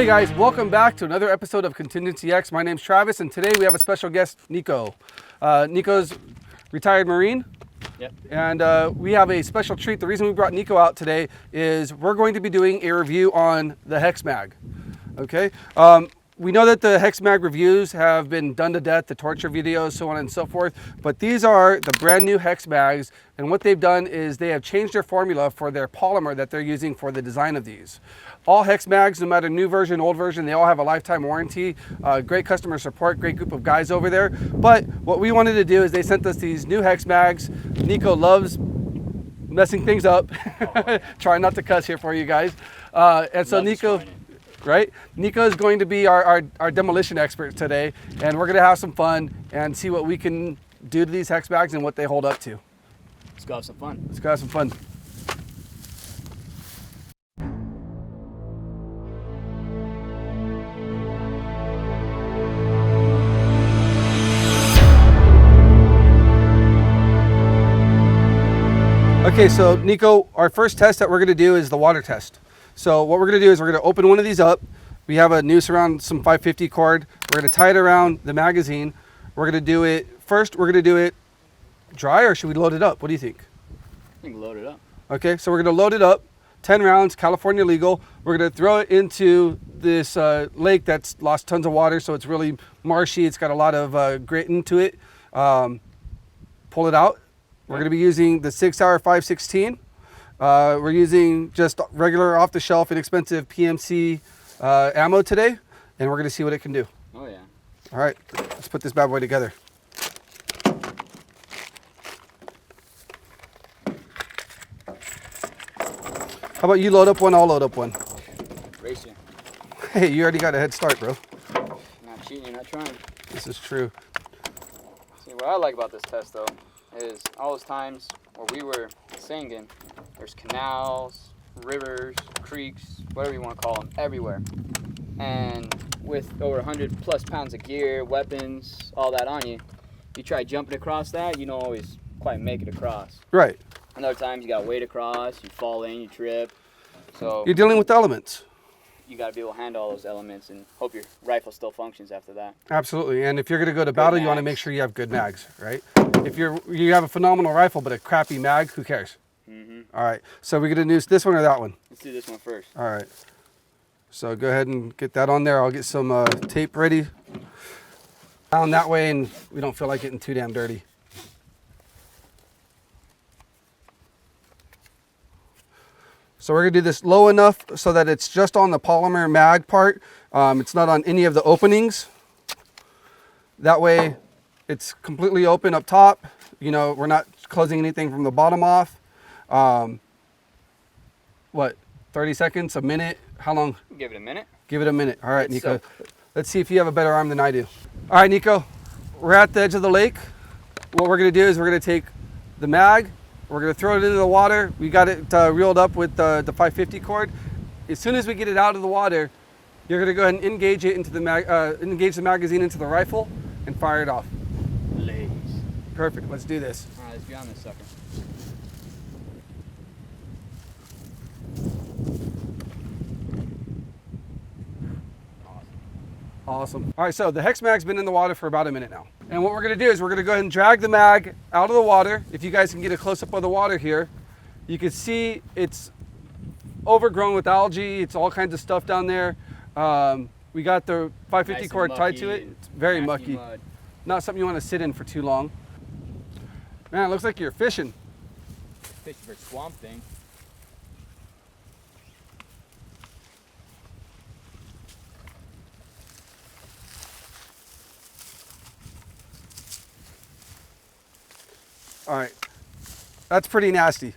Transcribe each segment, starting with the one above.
Hey guys, welcome back to another episode of Contingency X. My name's Travis, and today we have a special guest, Nico. Nico's retired Marine. Yep. And we have a special treat. The reason we brought Nico out today is we're going to be doing a review on the Hexmag. Okay. We know that the Hexmag reviews have been done to death, the torture videos, so on and so forth, but these are the brand new Hexmags, and what they've done is they have changed their formula for their polymer that they're using for the design of these. All Hexmags, no matter new version, old version, they all have a lifetime warranty, great customer support, great group of guys over there. But what we wanted to do is they sent us these new Hexmags. Nico loves messing things up. Trying not to cuss here for you guys. And so Nico, right? Nico is going to be our demolition expert today, and we're going to have some fun and see what we can do to these Hexmags and what they hold up to. Let's go have some fun. Let's go have some fun. Okay, so Nico, our first test that we're going to do is the water test. So what we're going to do is we're going to open one of these up. We have a noose around some 550 cord. We're going to tie it around the magazine. We're going to do it, first we're going to do it dry, or should we load it up? What do you think? I think load it up. Okay, so we're going to load it up, 10 rounds, California legal. We're going to throw it into this lake that's lost tons of water, so it's really marshy. It's got a lot of grit into it. Pull it out. We're going to be using the 6-hour 516. We're using just regular off-the-shelf, inexpensive PMC ammo today, and we're going to see what it can do. Oh yeah. All right, let's put this bad boy together. How about you load up one, I'll load up one. Race you. Hey, you already got a head start, bro. You're not cheating, you're not trying. This is true. See, what I like about this test, though, is all those times where we were singing, there's canals, rivers, creeks, whatever you want to call them, everywhere. And with over 100 plus pounds of gear, weapons, all that on you, you try jumping across that, you don't always quite make it across. Right. And other times you got to wade across, you fall in, you trip. So You're dealing with elements. you got to be able to handle all those elements and hope your rifle still functions after that. Absolutely. And if you're going to go to battle, you want to make sure you have good mags, right? If you have a phenomenal rifle but a crappy mag, who cares? Mm-hmm. All right. So we're going to noose this one or that one? Let's do this one first. All right. So go ahead and get that on there. I'll get some tape ready. Down that way, and we don't feel like getting too damn dirty. So we're going to do this low enough so that it's just on the polymer mag part. It's not on any of the openings. That way it's completely open up top. You know, we're not closing anything from the bottom off. What, 30 seconds, a minute? How long? Give it a minute. Give it a minute. All right, Nico. Let's see if you have a better arm than I do. All right, Nico, we're at the edge of the lake. What we're going to do is we're going to take the mag. We're going to throw it into the water. We got it reeled up with the 550 cord. As soon as we get it out of the water, you're going to go ahead and engage it into the engage the magazine into the rifle and fire it off. Blaze. Perfect. Let's do this. All right, let's be on this sucker. Awesome. All right, so the Hexmag's been in the water for about a minute now. And what we're gonna do is we're gonna go ahead and drag the mag out of the water. If you guys can get a close-up of the water here, you can see it's overgrown with algae. It's all kinds of stuff down there. We got the 550 cord tied to it. It's very mucky. Mud. Not something you wanna sit in for too long. Man, it looks like you're fishing. Fishing for swamp thing. All right, that's pretty nasty.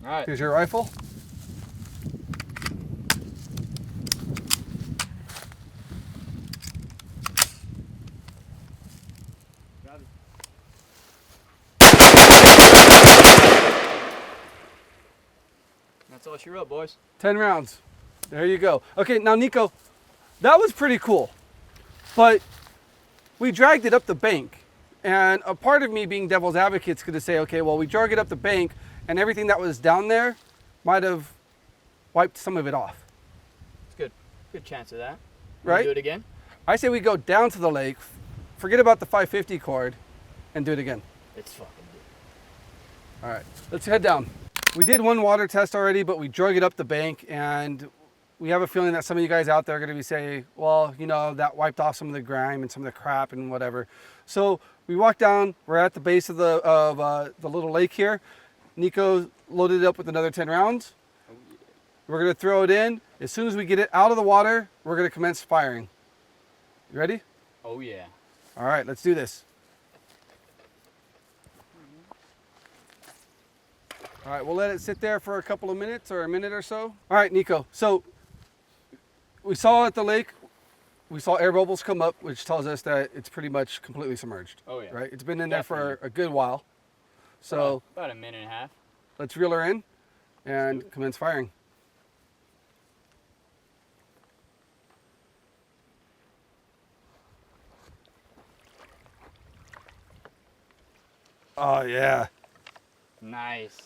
All right. Here's your rifle. That's all she wrote, boys. 10 rounds. There you go. Okay, now Nico, that was pretty cool. But we dragged it up the bank. And a part of me being devil's advocate is going to say, okay, well, we drug it up the bank and everything that was down there might have wiped some of it off. It's good. Good chance of that. Right? Do it again? I say we go down to the lake, forget about the 550 cord, and do it again. It's fucking good. All right, let's head down. We did one water test already, but we drug it up the bank, and we have a feeling that some of you guys out there are going to be saying, well, you know, that wiped off some of the grime and some of the crap and whatever. So we walked down. We're at the base of the little lake here. Nico loaded it up with another 10 rounds. Oh, yeah. We're going to throw it in. As soon as we get it out of the water, we're going to commence firing. You ready? Oh, yeah. All right, let's do this. All right, we'll let it sit there for a couple of minutes or a minute or so. All right, Nico. So we saw at the lake, we saw air bubbles come up, which tells us that it's pretty much completely submerged. Oh, yeah. Right? It's been in there Definitely. for a good while. So about a minute and a half. let's reel her in and commence firing. Oh, yeah. Nice.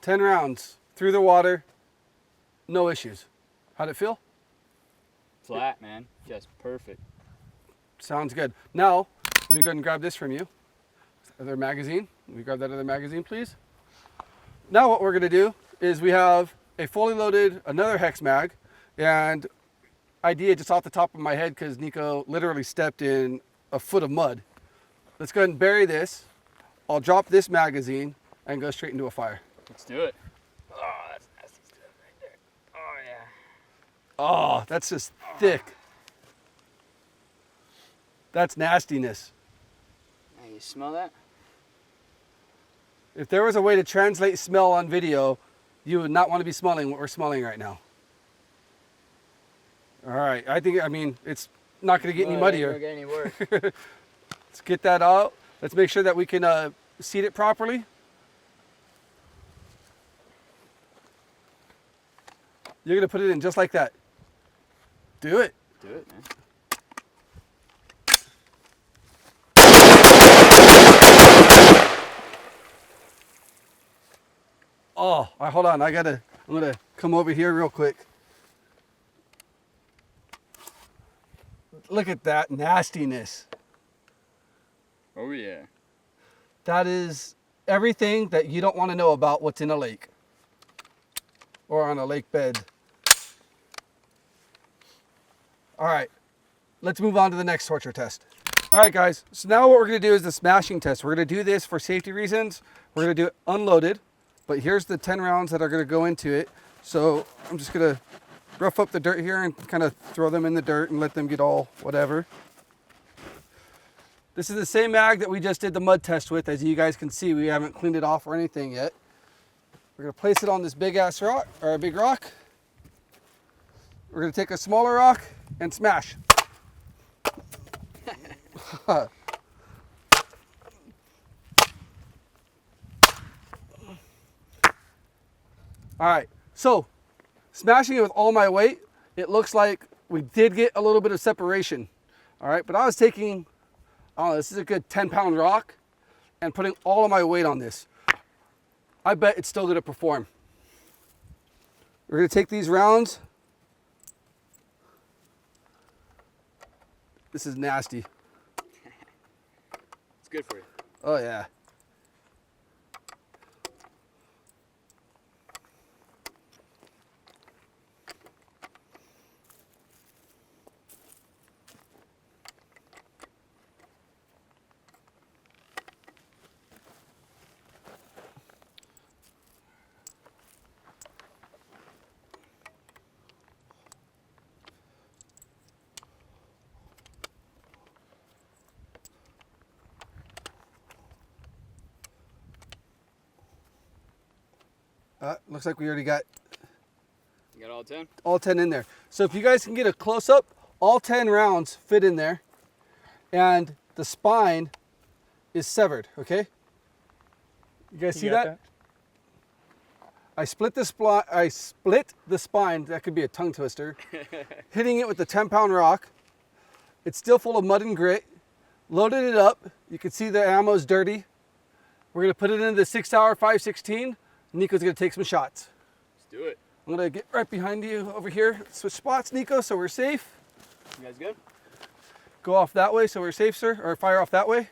Ten rounds through the water, no issues. How'd it feel? Flat, man. Just perfect. Sounds good. Now, let me go ahead and grab this from you. Other magazine. Let me grab that other magazine, please. Now what we're gonna do is we have a fully loaded, another Hexmag, and idea just off the top of my head because Nico literally stepped in a foot of mud. Let's go ahead and bury this. I'll drop this magazine and go straight into a fire. Let's do it. Oh, that's nasty stuff right there. Oh, yeah. Oh, that's just thick. That's nastiness. Now, you smell that? If there was a way to translate smell on video, you would not want to be smelling what we're smelling right now. All right, I mean, it's not going to get any muddier. It ain't gonna get any worse. Let's get that out. Let's make sure that we can seat it properly. You're going to put it in just like that. Do it. Do it, man. Oh, all right, hold on. I'm going to come over here real quick. Look at that nastiness. Oh, yeah. That is everything that you don't want to know about what's in a lake or on a lake bed. All right, let's move on to the next torture test. All right, guys, so now what we're gonna do is the smashing test. We're gonna do this for safety reasons. We're gonna do it unloaded, but here's the 10 rounds that are gonna go into it. So I'm just gonna rough up the dirt here and kind of throw them in the dirt and let them get all whatever. This is the same mag that we just did the mud test with. As you guys can see, we haven't cleaned it off or anything yet. We're gonna place it on this big ass rock, or a big rock. We're gonna take a smaller rock and smash. All right, so smashing it with all my weight, it looks like we did get a little bit of separation. All right, but I was taking, I don't know, this is a good 10-pound rock and putting all of my weight on this. I bet it's still gonna perform. We're gonna take these rounds. This is nasty. It's good for you. Oh yeah. Looks like we already got You got all 10? all 10 in there. So if you guys can get a close up, all 10 rounds fit in there and the spine is severed, okay? You guys see that? I split the spine. That could be a tongue twister. Hitting it with the 10-pound rock. It's still full of mud and grit. Loaded it up. You can see the ammo's dirty. We're gonna put it into the 6-hour 5.16. Nico's gonna take some shots. Let's do it. I'm gonna get right behind you over here. Switch spots, Nico, so we're safe. You guys good? Go off that way so we're safe, sir, or fire off that way.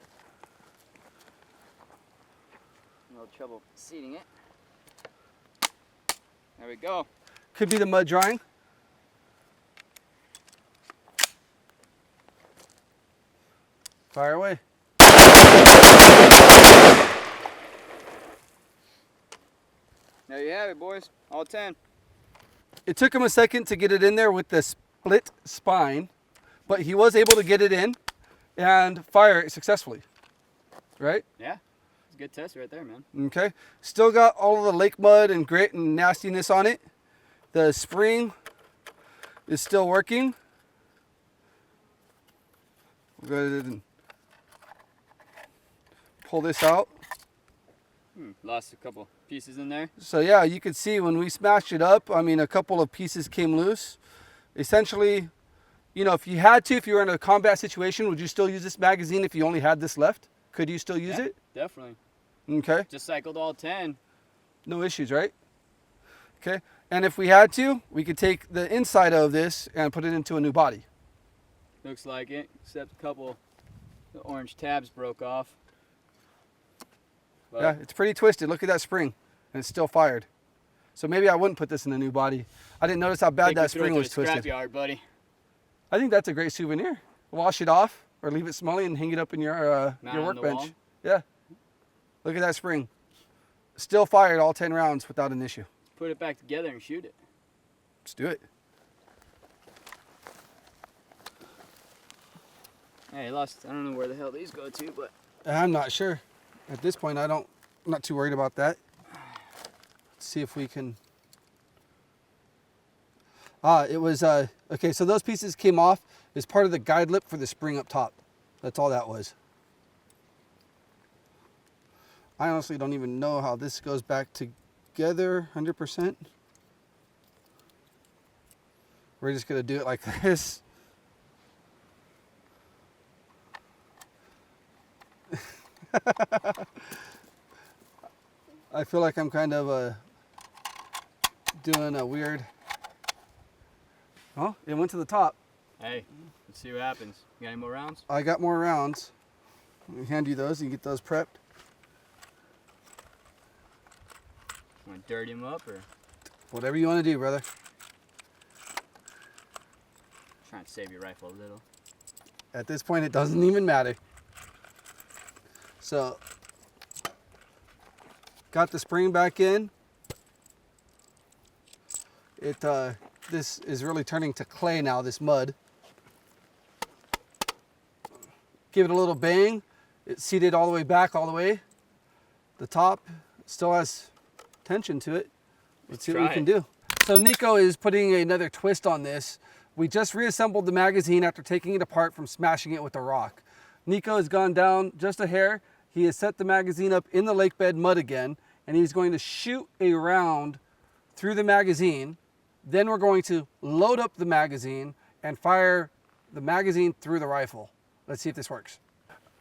No trouble seating it. There we go. Could be the mud drying. Fire away. There you have it, boys. All 10. It took him a second to get it in there with the split spine, but he was able to get it in and fire it successfully, right? Yeah, it's a good test right there, man. Okay, still got all of the lake mud and grit and nastiness on it. The spring is still working. We'll go ahead and pull this out. Lost a couple pieces in there. So yeah, you could see when we smashed it up, I mean, a couple of pieces came loose. Essentially, you know, if you had to, if you were in a combat situation, would you still use this magazine if you only had this left? Could you still use it? Definitely. Okay. Just cycled all 10. No issues, right? Okay. And if we had to, we could take the inside of this and put it into a new body. Looks like it, except a couple, the orange tabs broke off. But Yeah, it's pretty twisted. Look at that spring, and it's still fired. So maybe I wouldn't put this in a new body. I didn't notice how bad take that it through spring to was the twisted. scrapyard, buddy. I think that's a great souvenir. Wash it off or leave it smelly and hang it up in your Mount on the workbench. wall. Yeah. Look at that spring. Still fired all 10 rounds without an issue. Put it back together and shoot it. Let's do it. Hey, I lost. I don't know where the hell these go to, but I'm not sure. At this point, I'm not too worried about that. Let's see if we can. It was, okay, so those pieces came off as part of the guide lip for the spring up top. That's all that was. I honestly don't even know how this goes back together 100%. We're just gonna do it like this. I feel like I'm kind of doing a weird. Oh, it went to the top. hey, let's see what happens. You got any more rounds? I got more rounds. Let me hand you those. You can get those prepped. Want to dirty them up or Whatever you want to do, brother. trying to save your rifle a little? At this point, it doesn't even matter. So, got the spring back in. This is really turning to clay now, this mud. Give it a little bang. It's seated all the way back, all the way. The top still has tension to it. Let's see what we can do. So Nico is putting another twist on this. We just reassembled the magazine after taking it apart from smashing it with a rock. Nico has gone down just a hair. He has set the magazine up in the lake bed mud again, and he's going to shoot a round through the magazine. Then we're going to load up the magazine and fire the magazine through the rifle. Let's see if this works.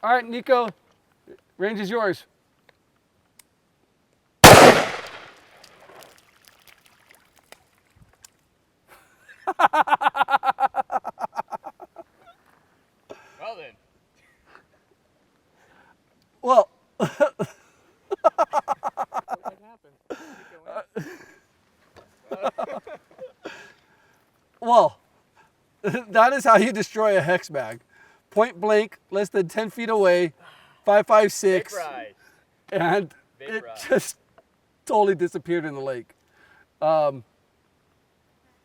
All right, Nico, range is yours. Well then. Well, What happened? well, that is how you destroy a Hexmag. Point blank, less than 10 feet away, 5.56, Right. and Big it ride. just totally disappeared in the lake.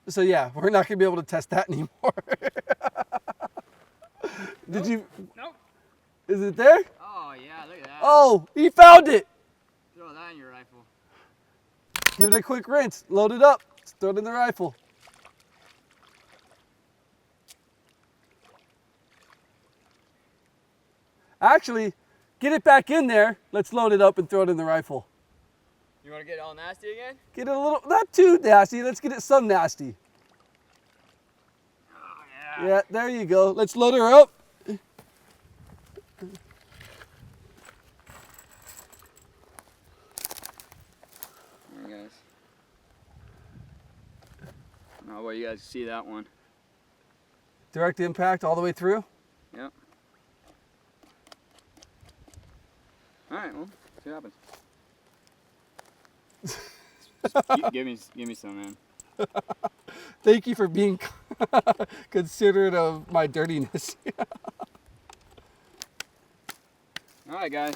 So yeah, we're not gonna be able to test that anymore. Did you? Nope. Is it there? Oh yeah, look at that. Oh, he found it. Throw that in your rifle. Give it a quick rinse. Load it up. Throw it in the rifle. Actually, get it back in there. Let's load it up and throw it in the rifle. You want to get all nasty again? Get it a little, not too nasty. Let's get it some nasty. Oh, yeah. Yeah, there you go. Let's load her up. There, guys. Oh, well, you guys see that one. Direct impact all the way through. Yep. All right, well, see what happens. give me some, man. Thank you for being considerate of my dirtiness. All right, guys.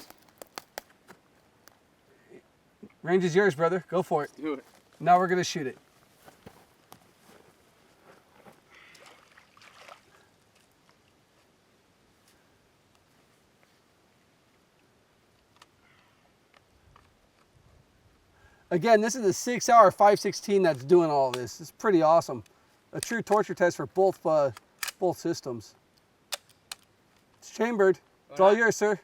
Range is yours, brother. Go for it. Do it. Now we're gonna shoot it. Again, this is a 6-hour 516 that's doing all this. It's pretty awesome. A true torture test for both systems. It's chambered. It's all yours, sir.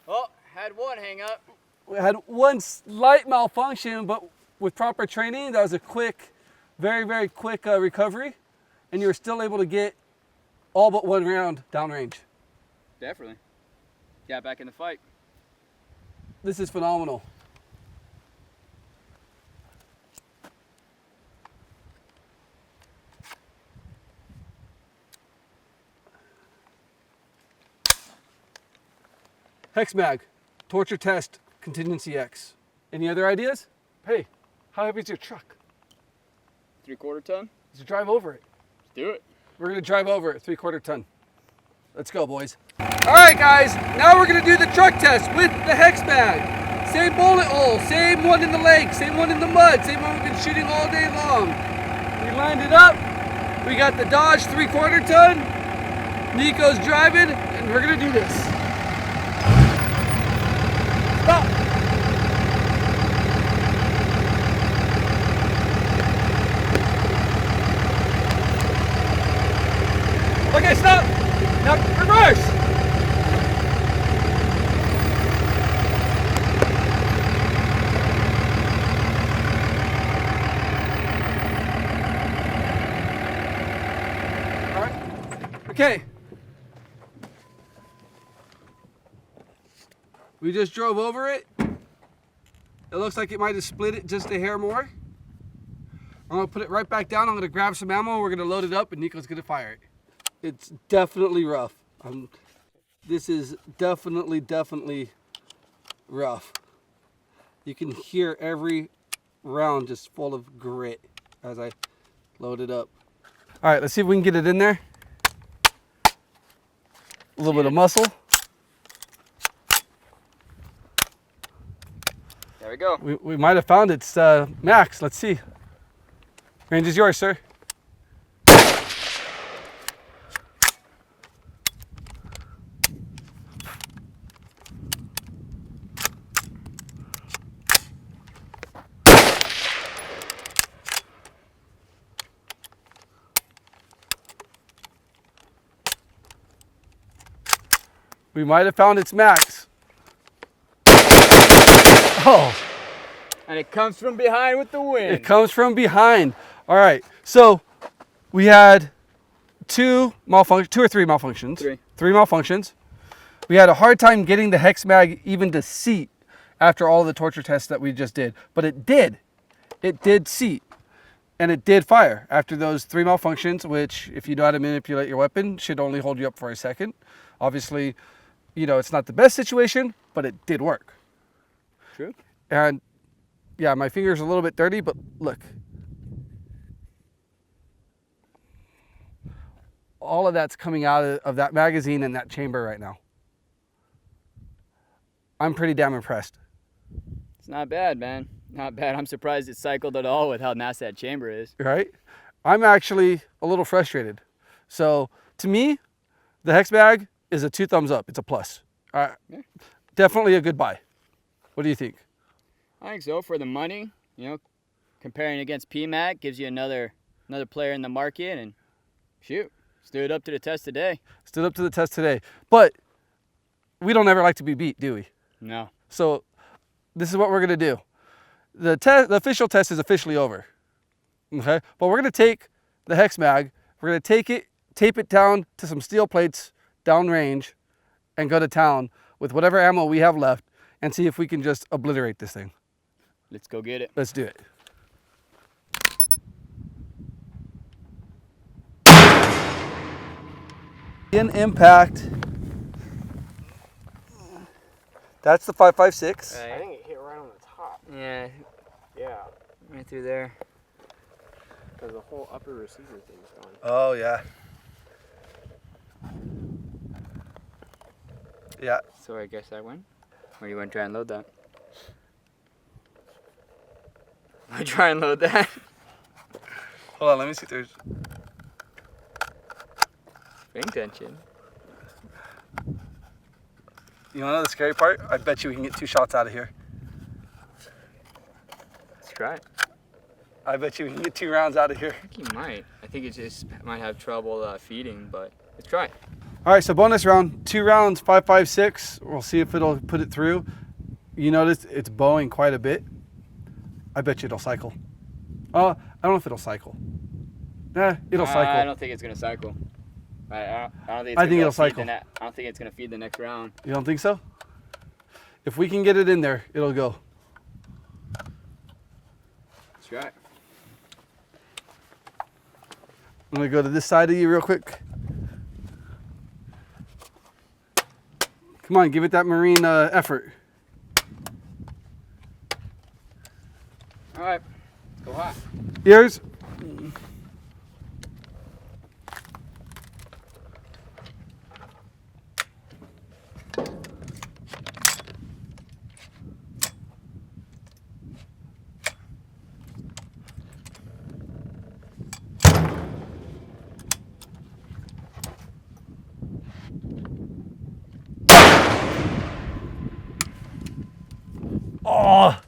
Oh, had one hang up. We had one slight malfunction, but with proper training, that was a quick, very, very quick recovery, and you were still able to get all but one round downrange. Definitely. Got back in the fight. This is phenomenal. Hexmag, torture test, Contingency X. Any other ideas? Hey, how heavy is your truck? 3/4 ton. Let's drive over it. Let's do it. We're gonna drive over it, 3/4 ton. Let's go, boys. All right, guys, now we're gonna do the truck test with the Hexmag. Same bullet hole, same one in the lake, same one in the mud, same one we've been shooting all day long. We lined it up. We got the Dodge 3/4 ton. Nico's driving, and we're gonna do this. Stop. Okay, stop. Now reverse. All right. Okay. We just drove over it. It looks like it might have split it just a hair more. I'm gonna put it right back down. I'm gonna grab some ammo. We're gonna load it up and Nico's gonna fire it. It's definitely rough. This is definitely rough. You can hear every round just full of grit as I load it up. All right, let's see if we can get it in there. A little bit of muscle. There we go. We might have found its max. Let's see. Range is yours, sir. We might have found its max. Oh. And it comes from behind with the wind. It comes from behind. All right. So we had two or three malfunctions. Three malfunctions. We had a hard time getting the Hexmag even to seat after all the torture tests that we just did. But it did. It did seat. And it did fire after those three malfunctions, which, if you know how to manipulate your weapon, should only hold you up for a second. Obviously, you know, it's not the best situation, but it did work. True. And yeah, my finger's a little bit dirty, but look. All of that's coming out of that magazine and that chamber right now. I'm pretty damn impressed. It's not bad, man. Not bad. I'm surprised it cycled at all with how nasty that chamber is. Right? I'm actually a little frustrated. So to me, the Hexmag is a 2 thumbs up. It's a plus. Yeah. Definitely a good buy. What do you think? I think so. For the money, you know, comparing against PMAG gives you another player in the market, and shoot, Stood up to the test today. Stood up to the test today. But we don't ever like to be beat, do we? No. So this is what we're going to do. The official test is officially over. Okay? But we're going to take the Hexmag, we're going to take it, tape it down to some steel plates downrange, and go to town with whatever ammo we have left and see if we can just obliterate this thing. Let's go get it. Let's do it. In impact. That's the 5.56. I think it hit right on the top. Yeah, Yeah, right through there. because the whole upper receiver thing's gone. Oh yeah. Yeah. So I guess I win. Or you want to try and load that? I try and load that. Hold on, let me see if there's. Paying attention. You wanna know the scary part? I bet you we can get 2 shots out of here. Let's try it. I bet you we can get 2 rounds out of here. I think you might. I think it just might have trouble feeding, but let's try it. All right, so bonus round, 2 rounds, 5.56. We'll see if it'll put it through. You notice it's bowing quite a bit. I bet you it'll cycle. I don't know if it'll cycle. It'll cycle. I don't think it's gonna cycle. I don't think it's I gonna think go it'll feed cycle. I don't think it's gonna feed the next round. You don't think so? If we can get it in there, it'll go. Let's try it. I'm gonna go to this side of you real quick. Come on, give it that marine effort. All right, let's go hot. Ears. Oh.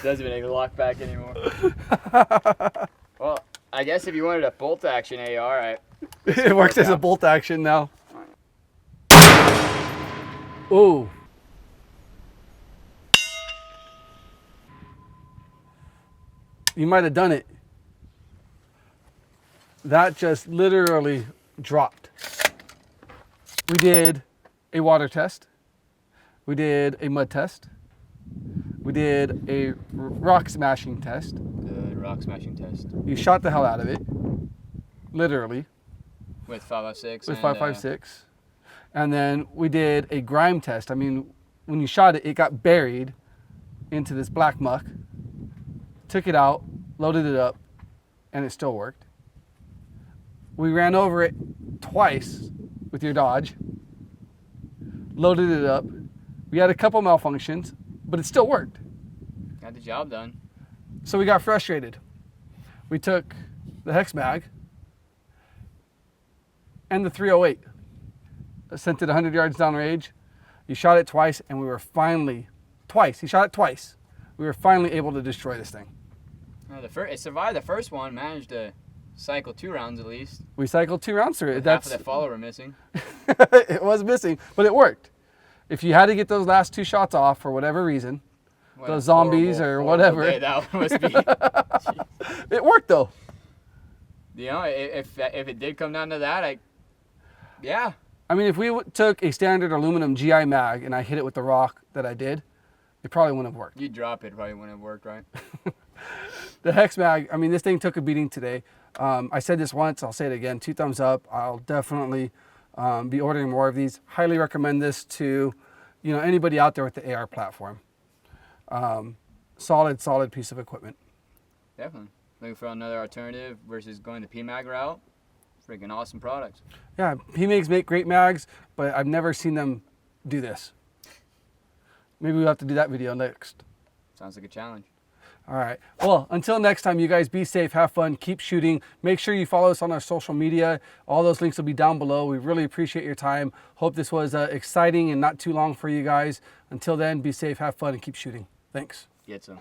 Doesn't even lock back anymore. Well, I guess if you wanted a bolt action AR, It works as a bolt action now. Ooh. You might have done it. That just literally dropped. We did a water test. We did a mud test. We did a rock smashing test. the rock smashing test You shot the hell out of it, literally, with 5.56. with and, 5.56. And then we did a grime test. I mean, when you shot it, it got buried into this black muck. Took it out, loaded it up, and it still worked. We ran over it twice with your Dodge, loaded it up. We had a couple malfunctions, but it still worked. Got the job done. So we got frustrated. We took the Hexmag and the 308, sent it 100 yards downrange. You shot it twice, and we were finally, he shot it twice. We were finally able to destroy this thing. It survived the first one, managed to cycle 2 rounds at least. We cycled 2 rounds through it. Half of the follower missing. It was missing, but it worked. If you had to get those last 2 shots off for whatever reason, What those a zombies horrible, or horrible whatever, day that must be. it worked though. You know, if it did come down to that, yeah. I mean, if we took a standard aluminum GI mag and I hit it with the rock that I did, it probably wouldn't have worked. You'd drop it, probably wouldn't have worked, right? The Hexmag, I mean, this thing took a beating today. I said this once, I'll say it again, 2 thumbs up. I'll definitely be ordering more of these. Highly recommend this to, anybody out there with the AR platform. Solid piece of equipment. Definitely. Looking for another alternative versus going the PMag route. Freaking awesome products. Yeah, PMags make great mags, but I've never seen them do this. Maybe we'll have to do that video next. Sounds like a challenge. All right. Well, until next time, you guys be safe, have fun, keep shooting. Make sure you follow us on our social media. All those links will be down below. We really appreciate your time. Hope this was exciting and not too long for you guys. Until then, be safe, have fun, and keep shooting. Thanks. Get some.